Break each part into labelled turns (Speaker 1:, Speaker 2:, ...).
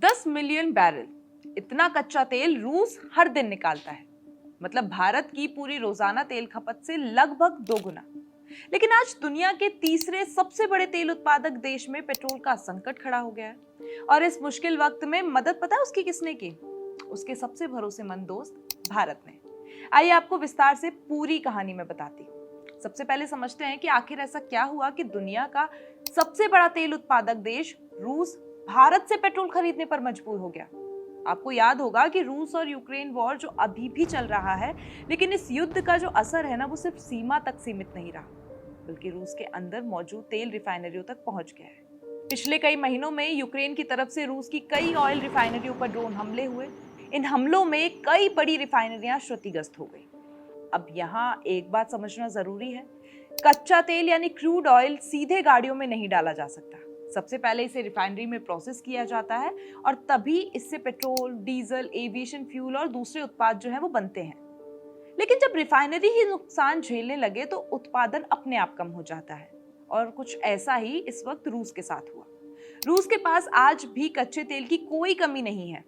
Speaker 1: 10 million barrel, इतना कच्चा तेल रूस हर दिन निकालता है। मतलब भारत की पूरी रोजाना तेल खपत से लगभग दोगुना। लेकिन आज दुनिया के तीसरे सबसे बड़े तेल उत्पादक देश में पेट्रोल का संकट खड़ा हो गया है। और इस मुश्किल वक्त में मदद पता है उसकी किसने की? उसके सबसे भरोसेमंद दोस्त भारत ने। आइए आपको विस्तार से पूरी कहानी में बताती हूँ। सबसे पहले समझते हैं कि आखिर ऐसा क्या हुआ कि दुनिया का सबसे बड़ा तेल उत्पादक देश रूस भारत से पेट्रोल खरीदने पर मजबूर हो गया। आपको याद होगा कि रूस और यूक्रेन वॉर जो अभी भी चल रहा है, लेकिन इस युद्ध का जो असर है ना, वो सिर्फ सीमा तक सीमित नहीं रहा, बल्कि रूस के अंदर मौजूद तेल रिफाइनरियों तक पहुंच गया है। पिछले कई महीनों में यूक्रेन की तरफ से रूस की कई ऑयल रिफाइनरियों पर ड्रोन हमले हुए। इन हमलों में कई बड़ी रिफाइनरियां क्षतिग्रस्त हो गई। अब यहाँ एक बात समझना जरूरी है, कच्चा तेल यानी क्रूड ऑयल सीधे गाड़ियों में नहीं डाला जा सकता। सबसे पहले इसे रिफाइनरी में प्रोसेस किया जाता है और तभी इससे पेट्रोल, डीजल, एविएशन फ्यूल और दूसरे उत्पाद जो हैं वो बनते हैं। लेकिन जब रिफाइनरी ही नुकसान झेलने लगे तो उत्पादन अपने आप कम हो जाता है। और कुछ ऐसा ही इस वक्त रूस के साथ हुआ। रूस के पास आज भी कच्चे तेल की कोई कमी नहीं है।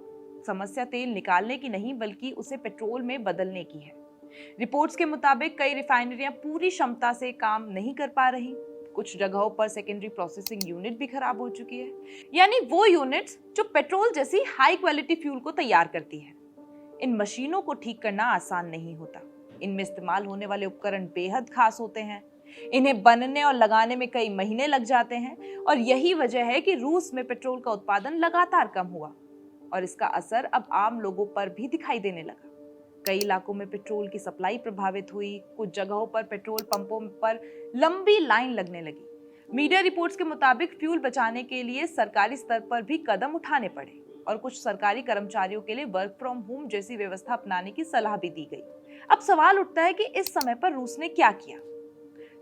Speaker 1: समस्या तेल निकालने की नहीं, बल्कि उसे पेट्रोल में बदलने की है। रिपोर्ट्स के मुताबिक कई रिफाइनरियां पूरी क्षमता से काम नहीं कर पा रही। कुछ जगहों पर सेकेंडरी प्रोसेसिंग यूनिट भी खराब हो चुकी है, यानी वो यूनिट्स जो पेट्रोल जैसी हाई क्वालिटी फ्यूल को तैयार करती है। इन मशीनों को ठीक करना आसान नहीं होता। इनमें इस्तेमाल होने वाले उपकरण बेहद खास होते हैं। इन्हें बनने और लगाने में कई महीने लग जाते हैं और यही वजह है कि रूस में पेट्रोल का उत्पादन लगातार कम हुआ और इसका असर अब आम लोगों पर भी दिखाई देने लगा। कई इलाकों में पेट्रोल की सप्लाई प्रभावित हुई। कुछ जगहों पर पेट्रोल पंपों पर लंबी लाइन लगने लगी। मीडिया रिपोर्ट्स के मुताबिक फ्यूल बचाने के लिए सरकारी स्तर पर भी कदम उठाने पड़े और कुछ सरकारी कर्मचारियों के लिए वर्क फ्रॉम होम जैसी व्यवस्था अपनाने की सलाह भी दी गई। अब सवाल उठता है कि इस समय पर रूस ने क्या किया।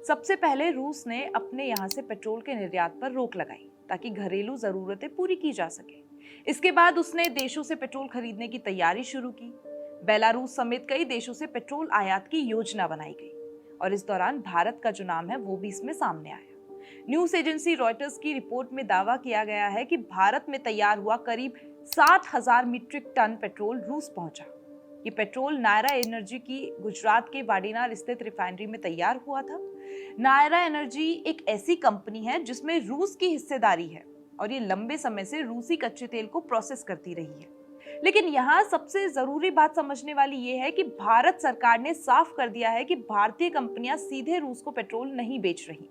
Speaker 1: सबसे पहले रूस ने अपने यहाँ से पेट्रोल के निर्यात पर रोक लगाई ताकि घरेलू जरूरतें पूरी की जा सके। इसके बाद उसने देशों से पेट्रोल खरीदने की तैयारी शुरू की। बेलारूस समेत कई देशों से पेट्रोल आयात की योजना बनाई गई और इस दौरान भारत का जो नाम है वो भी इसमें सामने आया। न्यूज एजेंसी रॉयटर्स की रिपोर्ट में दावा किया गया है कि भारत में तैयार हुआ करीब 60,000 मीट्रिक टन पेट्रोल रूस पहुंचा। ये पेट्रोल नायरा एनर्जी की गुजरात के वाडीनार स्थित रिफाइनरी में तैयार हुआ था। नायरा एनर्जी एक ऐसी कंपनी है जिसमें रूस की हिस्सेदारी है और ये लंबे समय से रूसी कच्चे तेल को प्रोसेस करती रही है। लेकिन यहाँ सबसे जरूरी बात समझने वाली ये है कि भारत सरकार ने साफ कर दिया है कि भारतीय कंपनियां सीधे रूस को पेट्रोल नहीं बेच रही।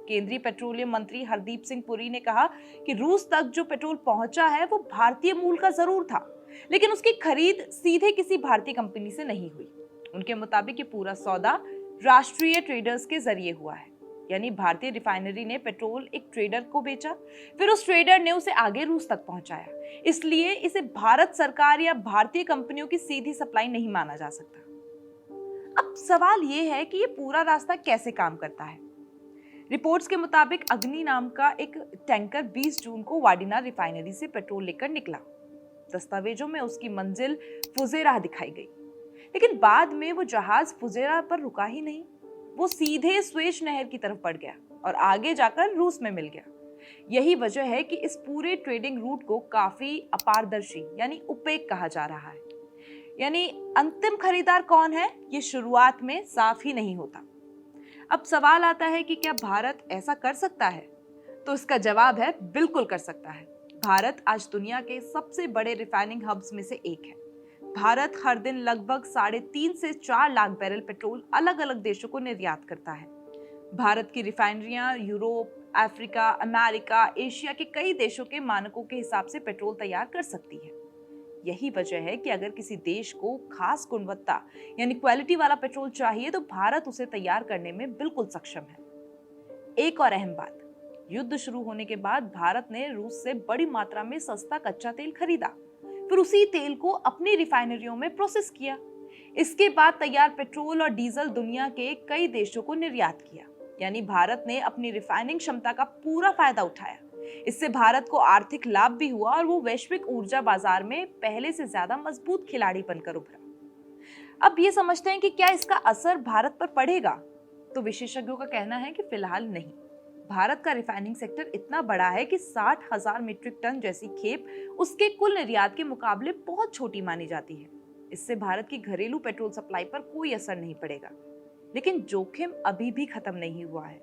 Speaker 1: केंद्रीय पेट्रोलियम मंत्री हरदीप सिंह पुरी ने कहा कि रूस तक जो पेट्रोल पहुंचा है वो भारतीय मूल का जरूर था, लेकिन उसकी खरीद सीधे किसी भारतीय कंपनी से नहीं हुई। उनके मुताबिक ये पूरा सौदा राष्ट्रीय ट्रेडर्स के जरिए हुआ है, यानी भारतीय रिफाइनरी ने पेट्रोल एक ट्रेडर को बेचा, फिर उस ट्रेडर ने उसे आगे रूस तक पहुंचाया। इसलिए इसे भारत सरकार या भारतीय कंपनियों की सीधी सप्लाई नहीं माना जा सकता। अब सवाल यह है कि ये पूरा रास्ता कैसे काम करता है। रिपोर्ट्स के मुताबिक अग्नि नाम का एक टैंकर 20 जून को वाडीनार रिफाइनरी से पेट्रोल लेकर निकला। दस्तावेजों में उसकी मंजिल फुजेरा दिखाई गई, लेकिन बाद में वो जहाज फुजेरा पर रुका ही नहीं। वो सीधे स्वेज नहर की तरफ बढ़ गया और आगे जाकर रूस में मिल गया। यही वजह है कि इस पूरे ट्रेडिंग रूट को काफी अपारदर्शी यानी ओपेक कहा जा रहा है। यानी अंतिम खरीदार कौन है, ये शुरुआत में साफ ही नहीं होता। अब सवाल आता है कि क्या भारत ऐसा कर सकता है? तो इसका जवाब है बिल्कुल कर सकता है। भारत आज दुनिया के सबसे बड़े रिफाइनिंग हब्स में से एक है। भारत हर दिन लगभग 3.5 से 4 लाख बैरल पेट्रोल अलग अलग देशों को निर्यात करता है। भारत की रिफाइनरियां यूरोप, अफ्रीका, अमेरिका, एशिया के कई देशों के मानकों के हिसाब से पेट्रोल तैयार कर सकती है। यही वजह है कि अगर किसी देश को खास गुणवत्ता यानी क्वालिटी वाला पेट्रोल चाहिए तो भारत उसे तैयार करने में बिल्कुल सक्षम है। एक और अहम बात, युद्ध शुरू होने के बाद भारत ने रूस से बड़ी मात्रा में सस्ता कच्चा तेल खरीदा, फिर उसी तेल को अपनी रिफाइनरियों में प्रोसेस किया। इसके बाद तैयार पेट्रोल और डीजल दुनिया के कई देशों को निर्यात किया। यानी भारत ने अपनी रिफाइनिंग क्षमता का पूरा फायदा उठाया। इससे भारत को आर्थिक लाभ भी हुआ और वो वैश्विक ऊर्जा बाजार में पहले से ज्यादा मजबूत खिलाड़ी बनकर उभरा। अब ये समझते हैं कि क्या इसका असर भारत पर पड़ेगा? तो विशेषज्ञों का कहना है कि फिलहाल नहीं। भारत का रिफाइनिंग सेक्टर इतना बड़ा है कि 60,000 मीट्रिक टन जैसी खेप उसके कुल निर्यात के मुकाबले बहुत छोटी मानी जाती है। इससे भारत की घरेलू पेट्रोल सप्लाई पर कोई असर नहीं पड़ेगा। लेकिन जोखिम अभी भी खत्म नहीं हुआ है।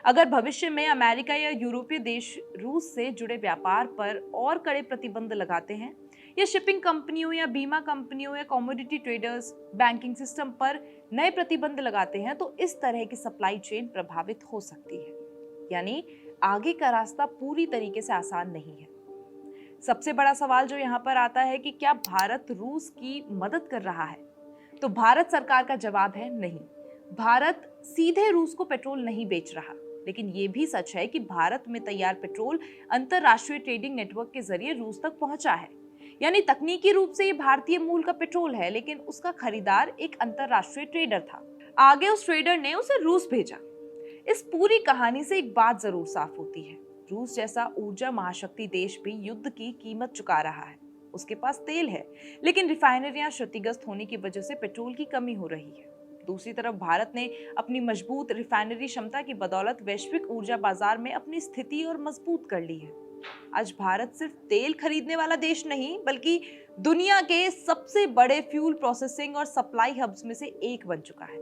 Speaker 1: अगर भविष्य में अमेरिका या यूरोपीय देश रूस से जुड़े व्यापार पर और कड़े प्रतिबंध लगाते हैं, या शिपिंग कंपनियों या बीमा कंपनियों या कमोडिटी ट्रेडर्स बैंकिंग सिस्टम पर नए प्रतिबंध लगाते हैं, तो इस तरह की सप्लाई चेन प्रभावित हो सकती है। यानी आगे का रास्ता पूरी तरीके से आसान नहीं है। सबसे बड़ा सवाल जो यहाँ पर आता है कि क्या भारत रूस की मदद कर रहा है? तो भारत सरकार का जवाब है नहीं। भारत सीधे रूस को पेट्रोल नहीं बेच रहा, लेकिन ये भी सच है कि भारत में तैयार पेट्रोल अंतरराष्ट्रीय ट्रेडिंग नेटवर्क के जरिए रूस तक पहुंचा है। यानी तकनीकी रूप से ये भारतीय मूल का पेट्रोल है, लेकिन उसका खरीदार एक अंतरराष्ट्रीय ट्रेडर था। आगे उस ट्रेडर ने उसे रूस भेजा। इस पूरी कहानी से एक बात जरूर साफ होती है, रूस जैसा ऊर्जा महाशक्ति देश भी युद्ध की कीमत चुका रहा है। उसके पास तेल है, लेकिन रिफाइनरियां क्षतिग्रस्त होने की वजह से पेट्रोल की कमी हो रही है। दूसरी तरफ भारत ने अपनी मजबूत रिफाइनरी क्षमता की बदौलत वैश्विक ऊर्जा बाजार में अपनी स्थिति और मजबूत कर ली है। आज भारत सिर्फ तेल खरीदने वाला देश नहीं, बल्कि दुनिया के सबसे बड़े फ्यूल प्रोसेसिंग और सप्लाई हब्स में से एक बन चुका है।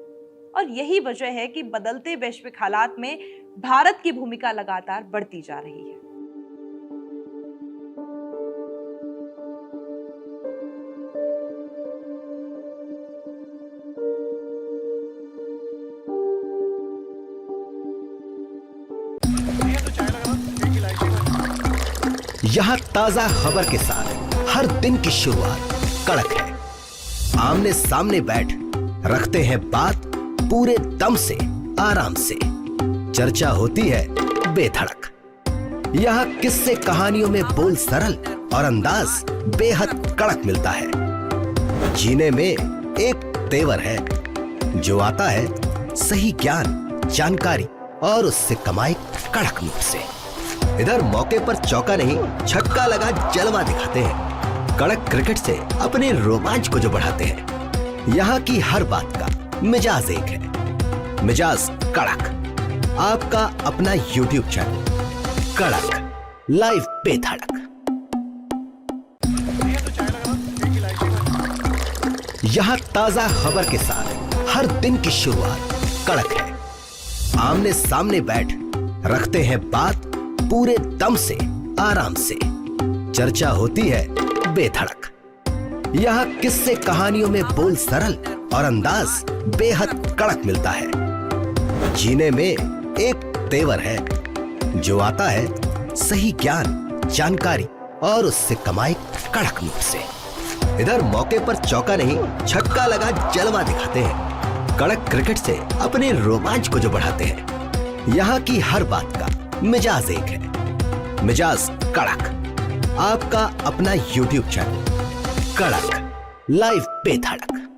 Speaker 1: और यही वजह है कि बदलते वैश्विक हालात में भारत की भूमिका लगातार बढ़ती जा रही है।
Speaker 2: यहाँ ताजा खबर के साथ हर दिन की शुरुआत कड़क है। आमने सामने बैठ रखते हैं बात पूरे दम से, आराम से। चर्चा होती है बेधड़क। यहाँ किस्से कहानियों में बोल सरल और अंदाज बेहद कड़क मिलता है। जीने में एक तेवर है जो आता है सही ज्ञान, जानकारी और उससे कमाई कड़क नोट से। इधर मौके पर चौका नहीं, छक्का लगा जलवा दिखाते हैं। कड़क क्रिकेट से अपने रोमांच को जो बढ़ाते हैं। यहाँ की हर बात का मिजाज एक है, मिजाज कड़क। आपका अपना YouTube चैनल कड़क लाइव बेधड़क। यहाँ ताजा खबर के साथ हर दिन की शुरुआत कड़क है। आमने सामने बैठ रखते हैं बात पूरे दम से, आराम से। चर्चा होती है बेधड़क। यहाँ किस्से कहानियों में बोल सरल और अंदाज बेहद कड़क मिलता है। जीने में एक तेवर है जो आता है सही ज्ञान, जानकारी और उससे कमाई कड़क नोट से। इधर मौके पर चौका नहीं, छक्का लगा जलवा दिखाते हैं। कड़क क्रिकेट से अपने रोमांच को जो बढ़ाते हैं। यहाँ की हर बात का मिजाज एक है, मिजाज कड़क। आपका अपना YouTube चैनल कड़क लाइव बेधड़क।